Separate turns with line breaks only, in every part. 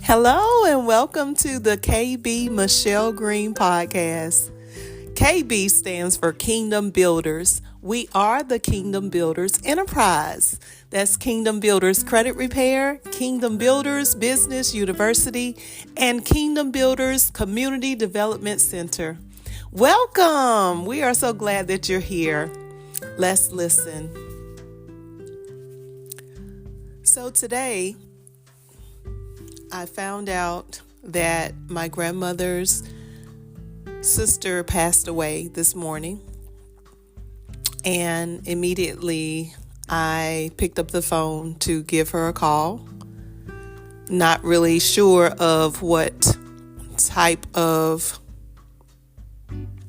Hello and welcome to the KB Michelle Green podcast. KB stands for Kingdom Builders. We are the Kingdom Builders Enterprise. That's Kingdom Builders Credit Repair, Kingdom Builders Business University, and Kingdom Builders Community Development Center. Welcome! We are so glad that you're here. Let's listen. So today, I found out that my grandmother's sister passed away this morning, and immediately I picked up the phone to give her a call. Not really sure of what type of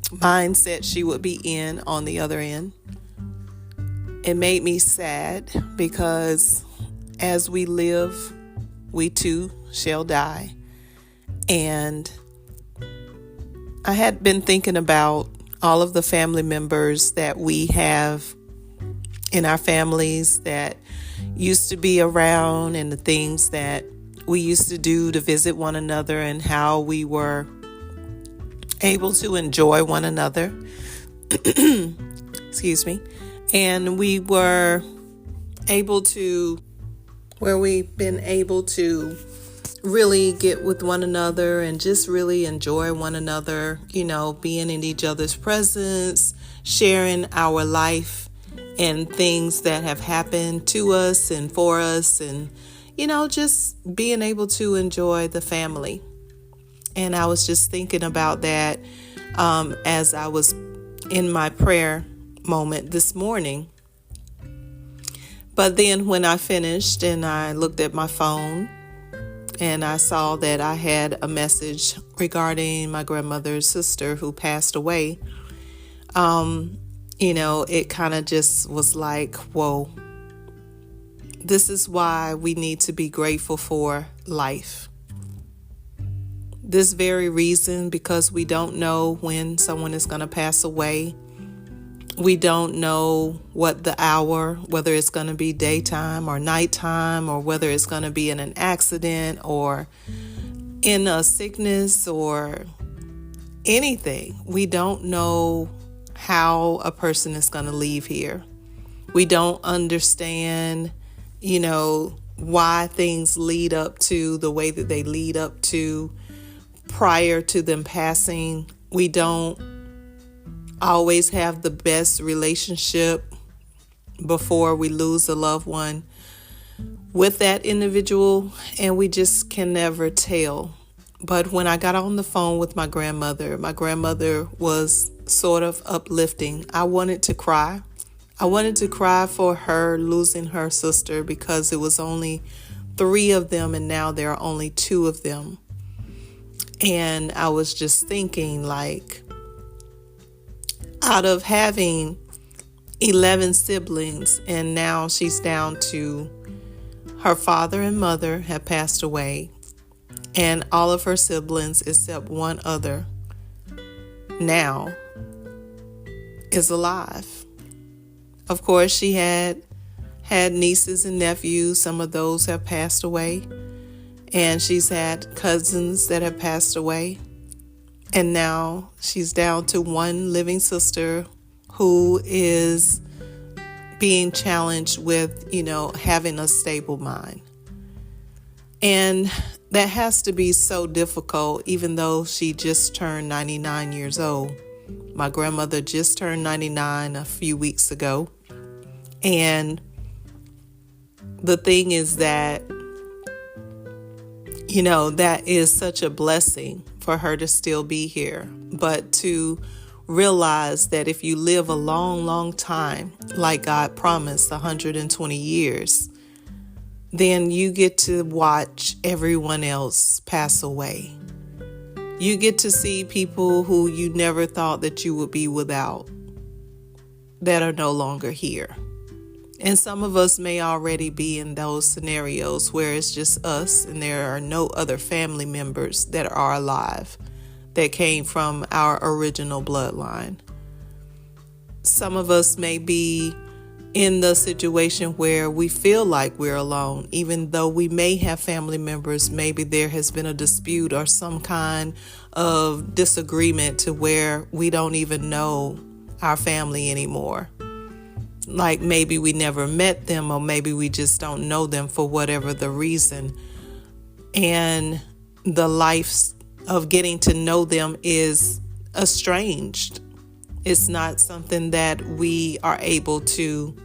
mindset she would be in on the other end. It made me sad because as we live, we too shall die. And I had been thinking about all of the family members that we have in our families that used to be around, and the things that we used to do to visit one another, and how we were able to enjoy one another. Excuse me. And we were able to, where we've been able to really get with one another and just really enjoy one another, being in each other's presence, sharing our life and things that have happened to us and for us, and, just being able to enjoy the family. And I was just thinking about that as I was in my prayer moment this morning. But then when I finished and I looked at my phone, and I saw that I had a message regarding my grandmother's sister who passed away. It kind of just was like, whoa, this is why we need to be grateful for life. This very reason, because we don't know when someone is going to pass away. We don't know what the hour, whether it's going to be daytime or nighttime, or whether it's going to be in an accident or in a sickness or anything. We don't know how a person is going to leave here. We don't understand, why things lead up to the way that they lead up to prior to them passing. We don't always have the best relationship before we lose a loved one with that individual, and we just can never tell. But when I got on the phone with my grandmother was sort of uplifting. I wanted to cry. I wanted to cry for her losing her sister, because it was only 3 of them and now there are only 2 of them. And I was just thinking, like, out of having 11 siblings, and now she's down to her father and mother have passed away, and all of her siblings except one other now is alive. Of course, she had nieces and nephews. Some of those have passed away, and she's had cousins that have passed away. And now she's down to one living sister who is being challenged with, having a stable mind. And that has to be so difficult, even though she just turned 99 years old. My grandmother just turned 99 a few weeks ago. And the thing is that, that is such a blessing for her to still be here. But to realize that if you live a long, long time, like God promised, 120 years, then you get to watch everyone else pass away. You get to see people who you never thought that you would be without, that are no longer here. And some of us may already be in those scenarios where it's just us and there are no other family members that are alive that came from our original bloodline. Some of us may be in the situation where we feel like we're alone, even though we may have family members. Maybe there has been a dispute or some kind of disagreement to where we don't even know our family anymore. Like maybe we never met them, or maybe we just don't know them for whatever the reason. And the life of getting to know them is estranged. It's not something that we are able to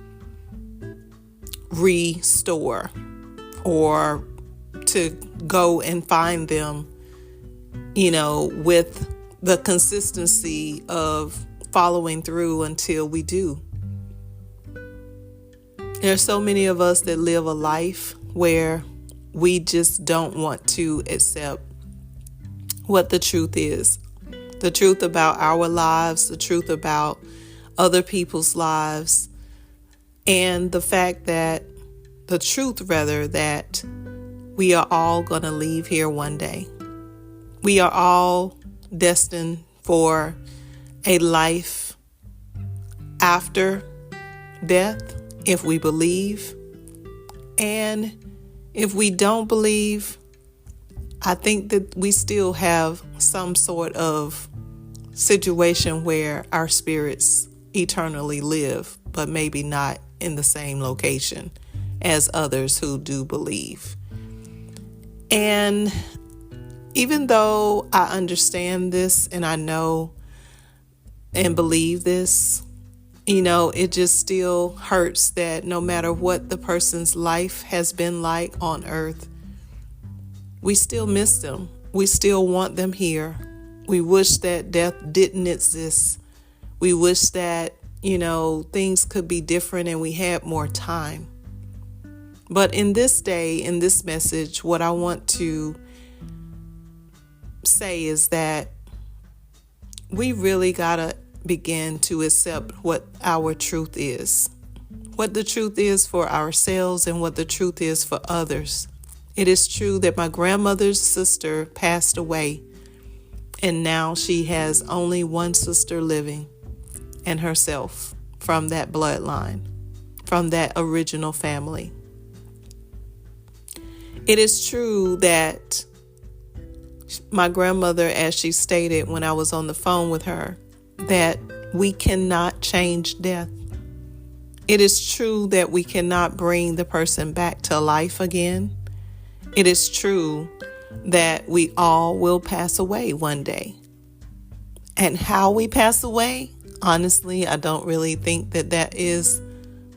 restore or to go and find them, with the consistency of following through until we do. There's so many of us that live a life where we just don't want to accept what the truth is. The truth about our lives, the truth about other people's lives, and the truth that we are all going to leave here one day. We are all destined for a life after death, if we believe. And if we don't believe, I think that we still have some sort of situation where our spirits eternally live, but maybe not in the same location as others who do believe. And even though I understand this and I know and believe this, it just still hurts that no matter what the person's life has been like on earth, we still miss them. We still want them here. We wish that death didn't exist. We wish that, things could be different and we had more time. But in this day, in this message, what I want to say is that we really got to begin to accept what our truth is. What the truth is for ourselves and what the truth is for others. It is true that my grandmother's sister passed away, and now she has only one sister living, and herself, from that bloodline, from that original family. It is true that my grandmother, as she stated when I was on the phone with her, that we cannot change death. It is true that we cannot bring the person back to life again. It is true that we all will pass away one day. And how we pass away, honestly, I don't really think that is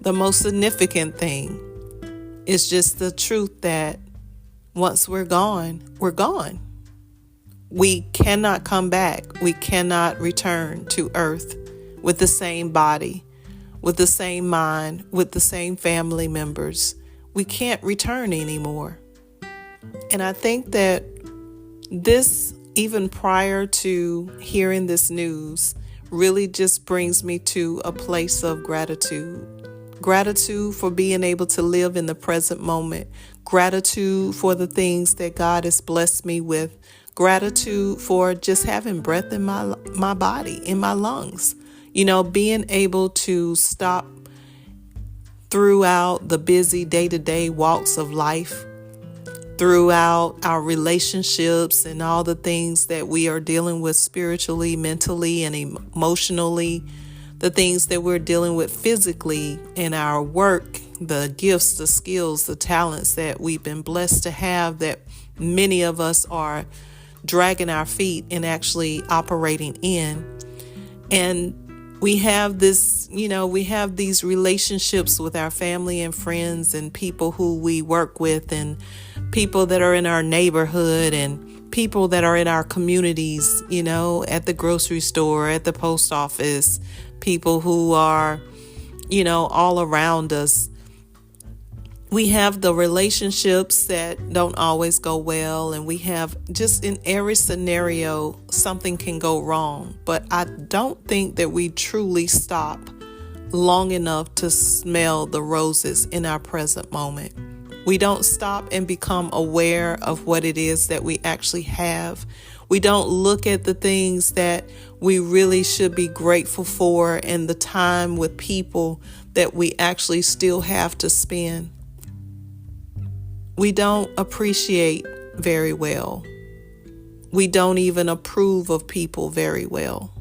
the most significant thing. It's just the truth that once we're gone, we're gone. We cannot come back. We cannot return to earth with the same body, with the same mind, with the same family members. We can't return anymore. And I think that this, even prior to hearing this news, really just brings me to a place of gratitude. Gratitude for being able to live in the present moment. Gratitude for the things that God has blessed me with. Gratitude for just having breath in my body, in my lungs. Being able to stop throughout the busy day-to-day walks of life, throughout our relationships and all the things that we are dealing with spiritually, mentally, and emotionally, the things that we're dealing with physically in our work, the gifts, the skills, the talents that we've been blessed to have, that many of us are dragging our feet and actually operating in. And we have this, we have these relationships with our family and friends and people who we work with and people that are in our neighborhood and people that are in our communities, at the grocery store, at the post office, people who are, all around us. We have the relationships that don't always go well, and we have just in every scenario, something can go wrong. But I don't think that we truly stop long enough to smell the roses in our present moment. We don't stop and become aware of what it is that we actually have. We don't look at the things that we really should be grateful for and the time with people that we actually still have to spend. We don't appreciate very well. We don't even approve of people very well.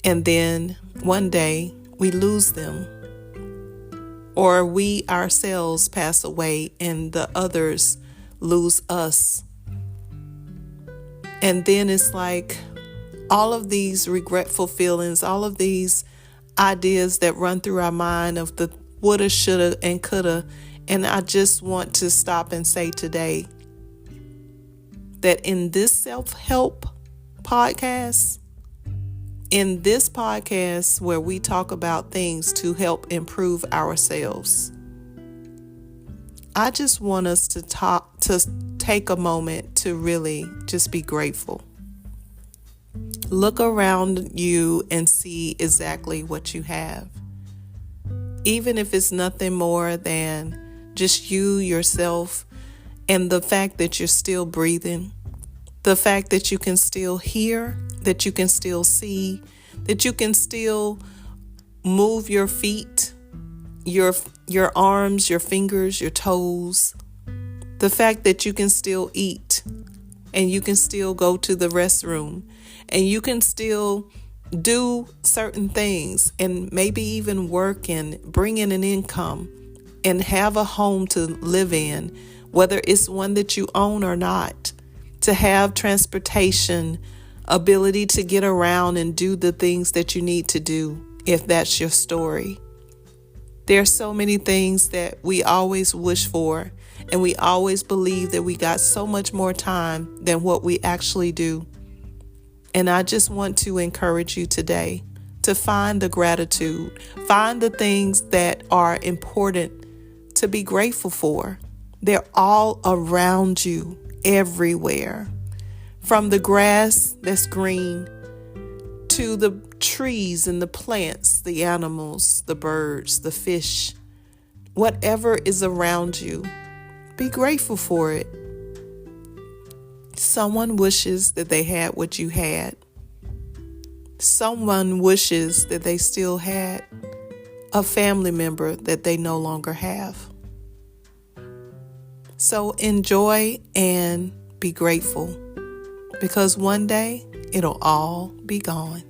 And then one day we lose them, or we ourselves pass away and the others lose us. And then it's like all of these regretful feelings, all of these ideas that run through our mind of the woulda, shoulda, and coulda. And I just want to stop and say today that in this self-help podcast, in this podcast where we talk about things to help improve ourselves, I just want us to take a moment to really just be grateful. Look around you and see exactly what you have. Even if it's nothing more than just you, yourself, and the fact that you're still breathing, the fact that you can still hear, that you can still see, that you can still move your feet, your arms, your fingers, your toes, the fact that you can still eat and you can still go to the restroom and you can still do certain things and maybe even work and bring in an income and have a home to live in, whether it's one that you own or not, to have transportation, ability to get around and do the things that you need to do, if that's your story. There are so many things that we always wish for, and we always believe that we got so much more time than what we actually do. And I just want to encourage you today to find the gratitude, find the things that are important to be grateful for. They're all around you, everywhere. From the grass that's green to the trees and the plants, the animals, the birds, the fish, whatever is around you, be grateful for it. Someone wishes that they had what you had. Someone wishes that they still had a family member that they no longer have. So enjoy and be grateful, because one day it'll all be gone.